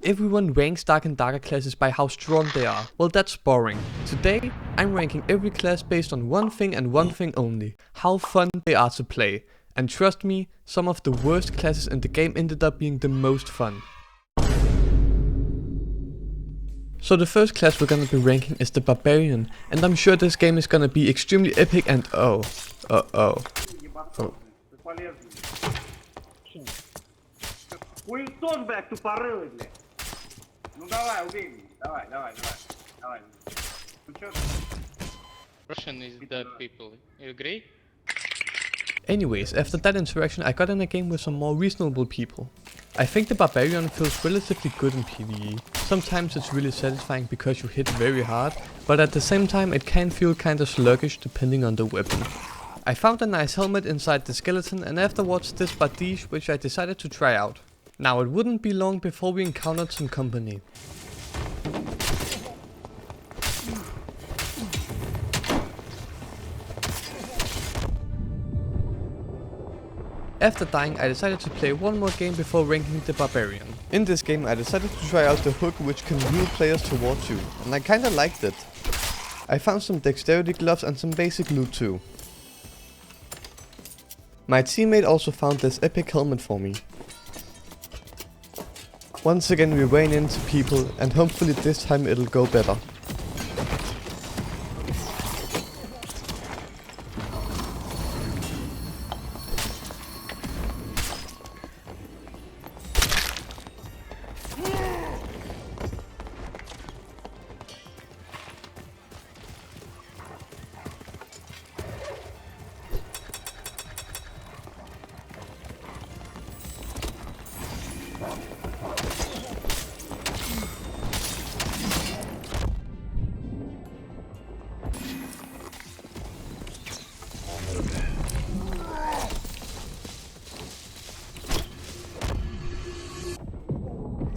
Everyone ranks dark and darker classes by how strong they are. Well, that's boring. Today, I'm ranking every class based on one thing and one thing only: how fun they are to play. And trust me, some of the worst classes in the game ended up being the most fun. So the first class we're gonna be ranking is the Barbarian, and I'm sure this game is gonna be extremely epic and oh. Хуесос, блядь, тупорылый, блядь. Ну давай, убей. Давай. Ну чё? Russian is dead people. You agree? Anyways, after that interaction I got in a game with some more reasonable people. I think the Barbarian feels relatively good in PvE. Sometimes it's really satisfying because you hit very hard, but at the same time it can feel kinda sluggish depending on the weapon. I found a nice helmet inside the skeleton and afterwards this bardiche, which I decided to try out. Now it wouldn't be long before we encountered some company. After dying, I decided to play one more game before ranking the Barbarian. In this game I decided to try out the hook, which can lure players towards you, and I kinda liked it. I found some dexterity gloves and some basic loot too. My teammate also found this epic helmet for me. Once again we ran into people, and hopefully this time it'll go better.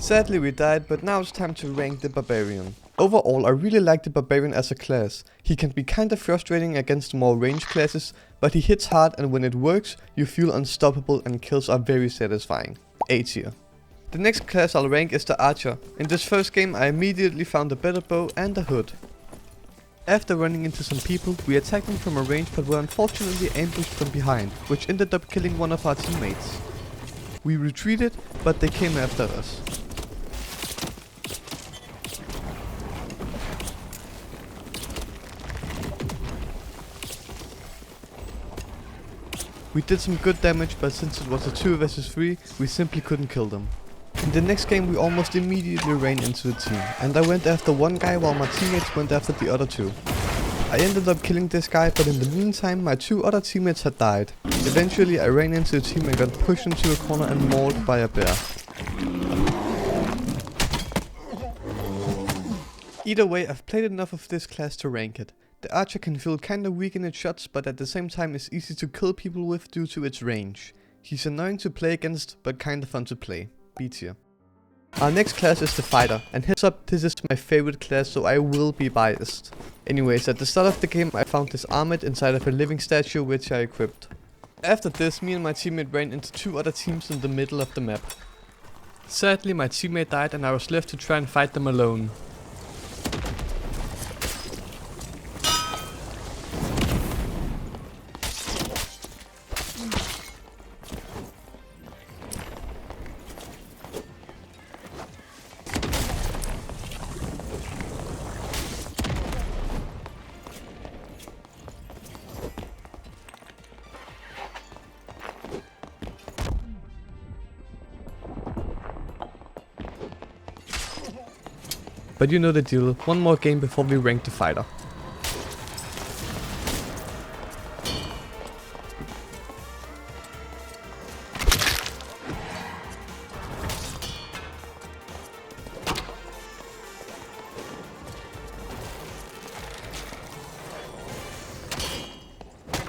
Sadly we died, but now it's time to rank the Barbarian. Overall, I really like the Barbarian as a class. He can be kinda frustrating against more ranged classes, but he hits hard, and when it works, you feel unstoppable and kills are very satisfying. A tier. The next class I'll rank is the Archer. In this first game I immediately found a better bow and a hood. After running into some people, we attacked them from a range but were unfortunately ambushed from behind, which ended up killing one of our teammates. We retreated, but they came after us. We did some good damage, but since it was a 2 vs 3, we simply couldn't kill them. In the next game we almost immediately ran into the team, and I went after one guy while my teammates went after the other two. I ended up killing this guy, but in the meantime my 2 other teammates had died. Eventually I ran into the team and got pushed into a corner and mauled by a bear. Either way, I've played enough of this class to rank it. The Archer can feel kinda weak in its shots, but at the same time is easy to kill people with due to its range. He's annoying to play against, but kinda fun to play. B tier. Our next class is the Fighter, and heads up, this is my favorite class, so I will be biased. Anyways, at the start of the game I found this armlet inside of a living statue, which I equipped. After this, me and my teammate ran into 2 other teams in the middle of the map. Sadly my teammate died and I was left to try and fight them alone. But you know the deal, one more game before we rank the Fighter.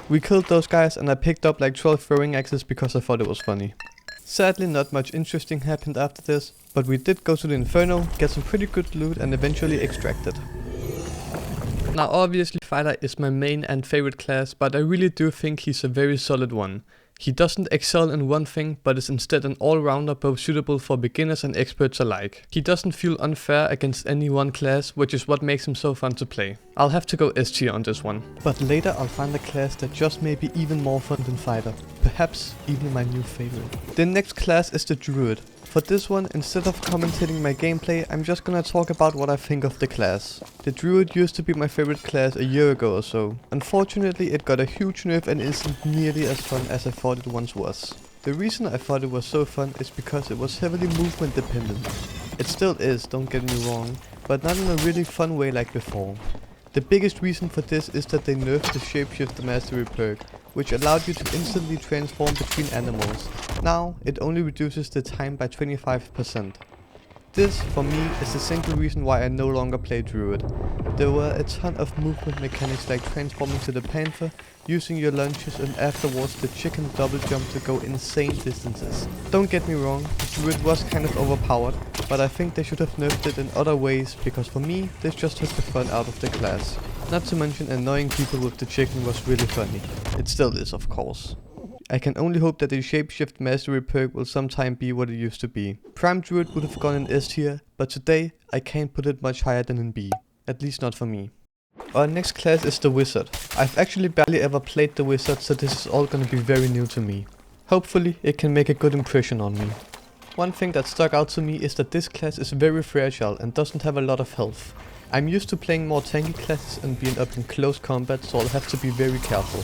We killed those guys and I picked up like 12 throwing axes because I thought it was funny. Sadly not much interesting happened after this, but we did go to the Inferno, get some pretty good loot and eventually extract it. Now obviously Figher is my main and favorite class, but I really do think he's a very solid one. He doesn't excel in one thing, but is instead an all-rounder both suitable for beginners and experts alike. He doesn't feel unfair against any one class, which is what makes him so fun to play. I'll have to go S tier on this one. But later I'll find a class that just may be even more fun than fighter. Perhaps even my new favorite. The next class is the Druid. For this one, instead of commentating my gameplay, I'm just gonna talk about what I think of the class. The Druid used to be my favorite class a year ago or so. Unfortunately, it got a huge nerf and isn't nearly as fun as I thought it once was. The reason I thought it was so fun is because it was heavily movement dependent. It still is, don't get me wrong, but not in a really fun way like before. The biggest reason for this is that they nerfed the Shapeshift Mastery perk, which allowed you to instantly transform between animals. Now, it only reduces the time by 25%. This, for me, is the single reason why I no longer play Druid. There were a ton of movement mechanics like transforming to the Panther, using your lunges and afterwards the chicken double jump to go insane distances. Don't get me wrong, the Druid was kind of overpowered, but I think they should have nerfed it in other ways because for me, this just took the fun out of the class. Not to mention annoying people with the chicken was really funny. It still is, of course. I can only hope that the Shapeshift Mastery perk will sometime be what it used to be. Prime Druid would have gone in S tier, but today I can't put it much higher than in B. At least not for me. Our next class is the Wizard. I've actually barely ever played the Wizard, so this is all gonna be very new to me. Hopefully it can make a good impression on me. One thing that stuck out to me is that this class is very fragile and doesn't have a lot of health. I'm used to playing more tanky classes and being up in close combat, so I'll have to be very careful.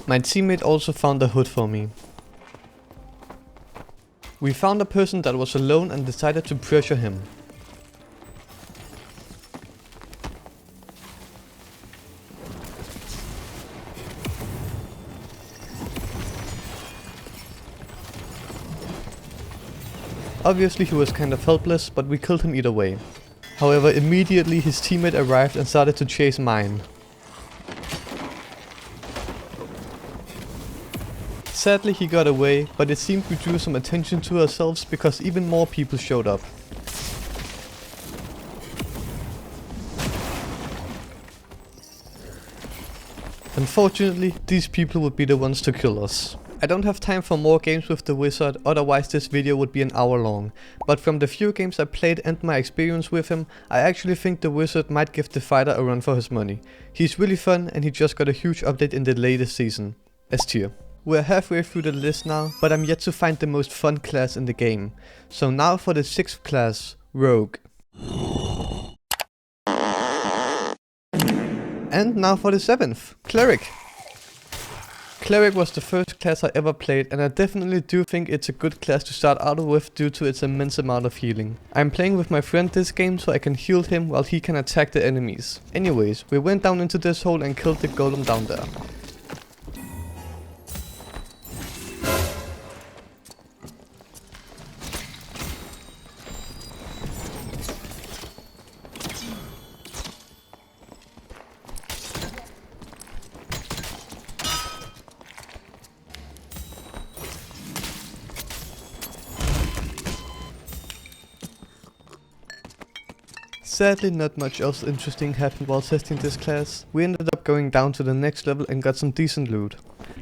My teammate also found a hood for me. We found a person that was alone and decided to pressure him. Obviously he was kind of helpless, but we killed him either way. However, immediately his teammate arrived and started to chase mine. Sadly he got away, but it seemed we drew some attention to ourselves because even more people showed up. Unfortunately, these people would be the ones to kill us. I don't have time for more games with the Wizard, otherwise this video would be an hour long. But from the few games I played and my experience with him, I actually think the Wizard might give the fighter a run for his money. He's really fun and he just got a huge update in the latest season. S tier. We're halfway through the list now, but I'm yet to find the most fun class in the game. So now for the 6th class, Rogue. And now for the 7th, Cleric. Cleric was the first class I ever played, and I definitely do think it's a good class to start out with due to its immense amount of healing. I'm playing with my friend this game so I can heal him while he can attack the enemies. Anyways, we went down into this hole and killed the golem down there. Sadly, not much else interesting happened while testing this class. We ended up going down to the next level and got some decent loot.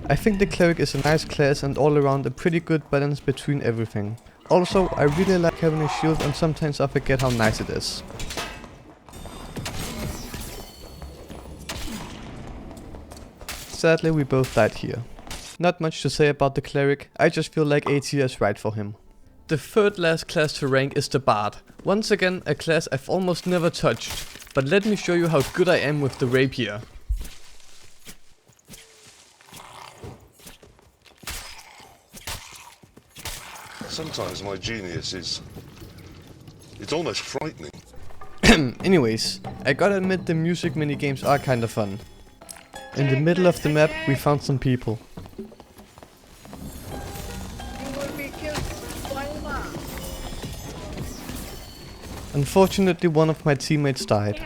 I think the Cleric is a nice class and all around a pretty good balance between everything. Also, I really like having a shield and sometimes I forget how nice it is. Sadly, we both died here. Not much to say about the Cleric, I just feel like A tier is right for him. The third last class to rank is the Bard. Once again, a class I've almost never touched. But let me show you how good I am with the rapier. Sometimes my genius it's almost frightening. Anyways, I gotta admit the music minigames are kinda fun. In the middle of the map, we found some people. Unfortunately, one of my teammates died.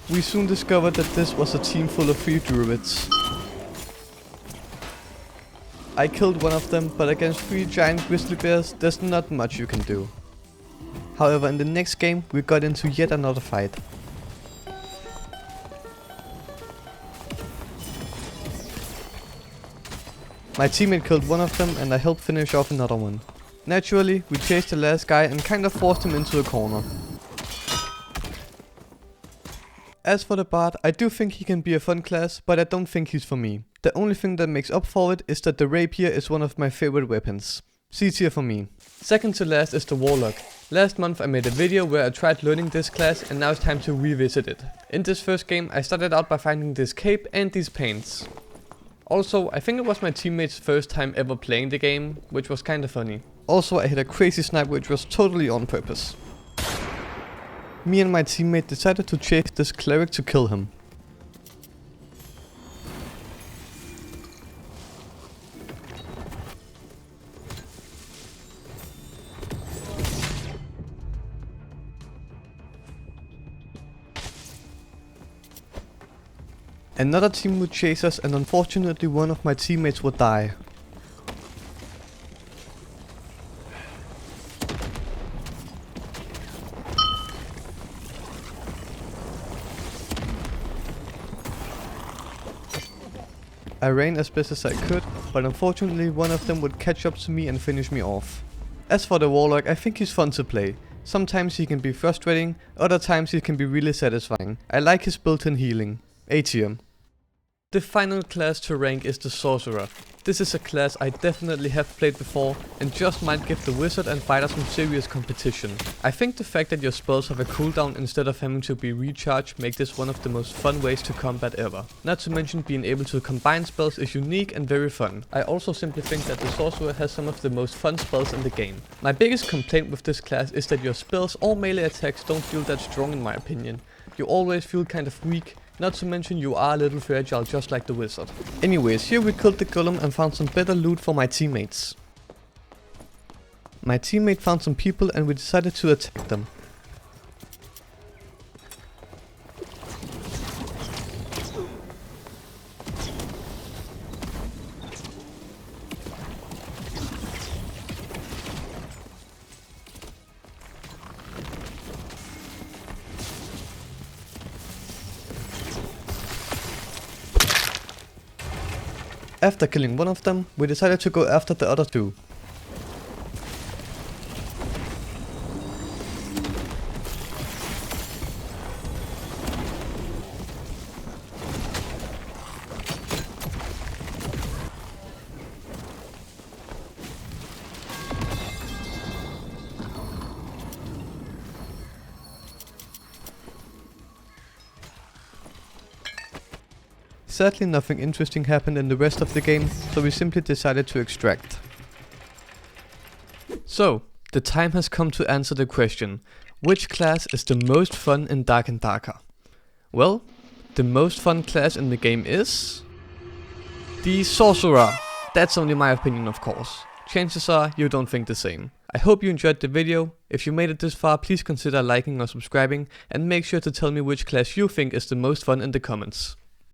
We soon discovered that this was a team full of 3 druids. I killed one of them, but against 3 giant grizzly bears, there's not much you can do. However, in the next game we got into yet another fight. My teammate killed one of them and I helped finish off another one. Naturally, we chased the last guy and kind of forced him into a corner. As for the Bard, I do think he can be a fun class, but I don't think he's for me. The only thing that makes up for it is that the Rapier is one of my favorite weapons. C tier for me. Second to last is the Warlock. Last month I made a video where I tried learning this class and now it's time to revisit it. In this first game I started out by finding this cape and these paints. Also, I think it was my teammate's first time ever playing the game, which was kinda funny. Also, I hit a crazy snipe which was totally on purpose. Me and my teammate decided to chase this Cleric to kill him. Another team would chase us and unfortunately one of my teammates would die. I ran as best as I could, but unfortunately one of them would catch up to me and finish me off. As for the Warlock, I think he's fun to play. Sometimes he can be frustrating, other times he can be really satisfying. I like his built-in healing. A tier. The final class to rank is the Sorcerer. This is a class I definitely have played before and just might give the wizard and fighter some serious competition. I think the fact that your spells have a cooldown instead of having to be recharged make this one of the most fun ways to combat ever. Not to mention being able to combine spells is unique and very fun. I also simply think that the Sorcerer has some of the most fun spells in the game. My biggest complaint with this class is that your spells or melee attacks don't feel that strong in my opinion. You always feel kind of weak. Not to mention you are a little fragile just like the wizard. Anyways, here we killed the golem and found some better loot for my teammates. My teammate found some people and we decided to attack them. After killing one of them, we decided to go after the other two. Sadly, nothing interesting happened in the rest of the game, so we simply decided to extract. So, the time has come to answer the question, which class is the most fun in Dark and Darker? Well, the most fun class in the game is the Sorcerer. That's only my opinion, of course. Chances are you don't think the same. I hope you enjoyed the video. If you made it this far, please consider liking or subscribing and make sure to tell me which class you think is the most fun in the comments.